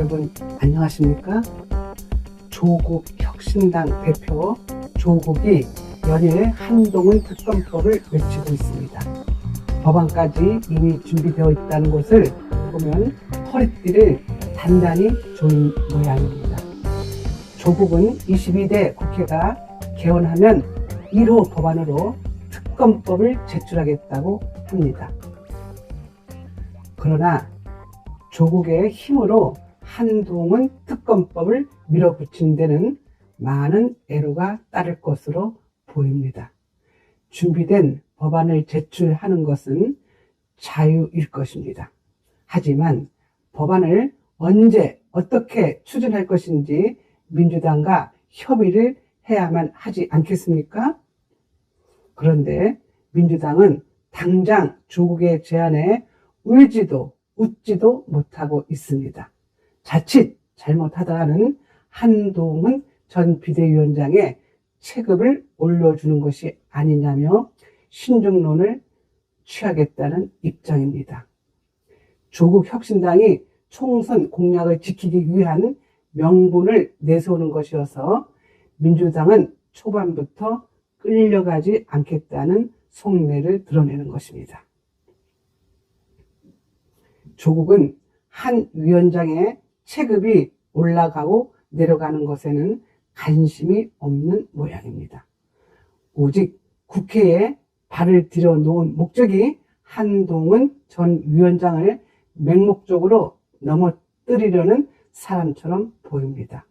여러분 안녕하십니까? 조국 혁신당 대표 조국이 연일 한동훈 특검법을 외치고 있습니다. 법안까지 이미 준비되어 있다는 것을 보면 허리띠를 단단히 조인 모양입니다. 조국은 22대 국회가 개원하면 1호 법안으로 특검법을 제출하겠다고 합니다. 그러나 조국의 힘으로 한동훈 특검법을 밀어붙이는 데는 많은 애로가 따를 것으로 보입니다. 준비된 법안을 제출하는 것은 자유일 것입니다. 하지만 법안을 언제 어떻게 추진할 것인지 민주당과 협의를 해야만 하지 않겠습니까? 그런데 민주당은 당장 조국의 제안에 울지도 웃지도 못하고 있습니다. 자칫 잘못하다가는 한동훈 전 비대위원장의 체급을 올려주는 것이 아니냐며 신중론을 취하겠다는 입장입니다. 조국 혁신당이 총선 공약을 지키기 위한 명분을 내세우는 것이어서 민주당은 초반부터 끌려가지 않겠다는 속내를 드러내는 것입니다. 조국은 한 위원장의 체급이 올라가고 내려가는 것에는 관심이 없는 모양입니다. 오직 국회에 발을 들여놓은 목적이 한동훈 전 위원장을 맹목적으로 넘어뜨리려는 사람처럼 보입니다.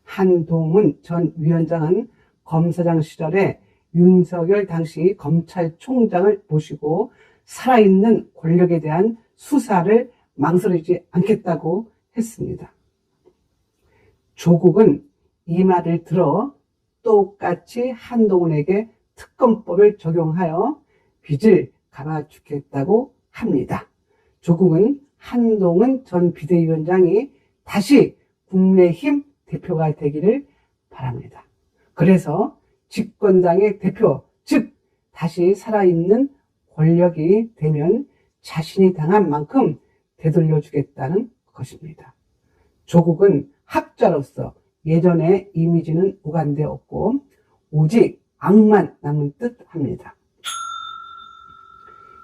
한동훈 전 위원장은 검사장 시절에 윤석열 당시 검찰총장을 모시고 살아있는 권력에 대한 수사를 망설이지 않겠다고 했습니다. 조국은 이 말을 들어 똑같이 한동훈에게 특검법을 적용하여 빚을 갚아주겠다고 합니다. 조국은 한동훈 전 비대위원장이 다시 국민의힘 대표가 되기를 바랍니다. 그래서 집권당의 대표, 즉 다시 살아있는 권력이 되면 자신이 당한 만큼 되돌려주겠다는 것입니다. 조국은 학자로서 예전의 이미지는 오간되었고 오직 악만 남은 듯 합니다.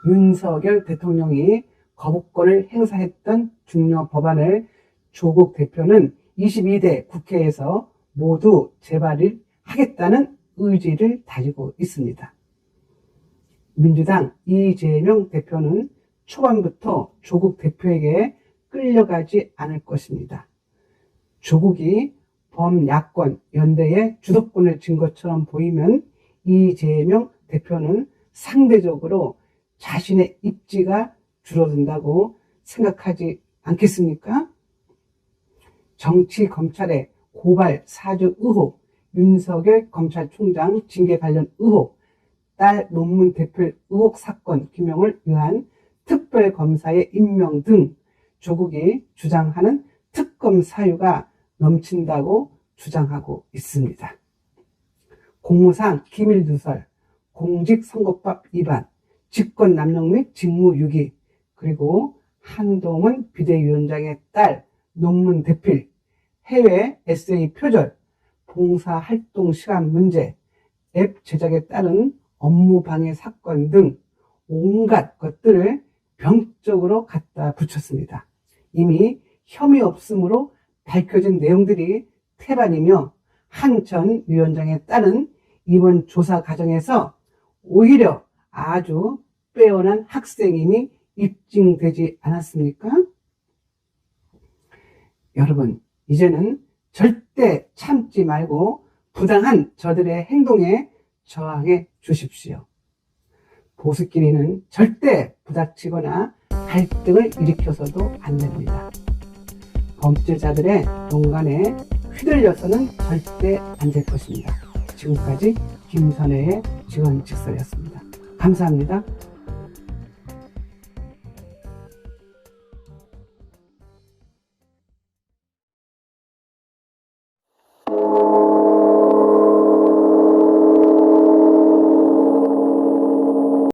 윤석열 대통령이 거부권을 행사했던 중요 법안을 조국 대표는 22대 국회에서 모두 재발의하겠다는 의지를 다지고 있습니다. 민주당 이재명 대표는 초반부터 조국 대표에게 끌려가지 않을 것입니다. 조국이 범야권 연대의 주도권을 쥔 것처럼 보이면 이재명 대표는 상대적으로 자신의 입지가 줄어든다고 생각하지 않겠습니까? 정치 검찰의 고발 사주 의혹, 윤석열 검찰총장 징계 관련 의혹, 딸 논문 대필 의혹 사건 규명을 위한 특별검사의 임명 등 조국이 주장하는 특검 사유가 넘친다고 주장하고 있습니다. 공무상 기밀누설, 공직선거법 위반, 직권남용 및 직무유기, 그리고 한동훈 비대위원장의 딸 논문 대필, 해외 에세이 표절, 봉사활동 시간 문제, 앱 제작에 따른 업무방해 사건 등 온갖 것들을 병적으로 갖다 붙였습니다. 이미 혐의 없음으로 밝혀진 내용들이 태반이며 한 전 위원장에 따른 이번 조사 과정에서 오히려 아주 빼어난 학생임이 입증되지 않았습니까? 여러분, 이제는 절대 참지 말고 부당한 저들의 행동에 저항해 주십시오. 보수끼리는 절대 부닥치거나 갈등을 일으켜서도 안 됩니다. 범죄자들의 농간에 휘둘려서는 절대 안 될 것입니다. 지금까지 김선혜의 직원직설이었습니다. 감사합니다.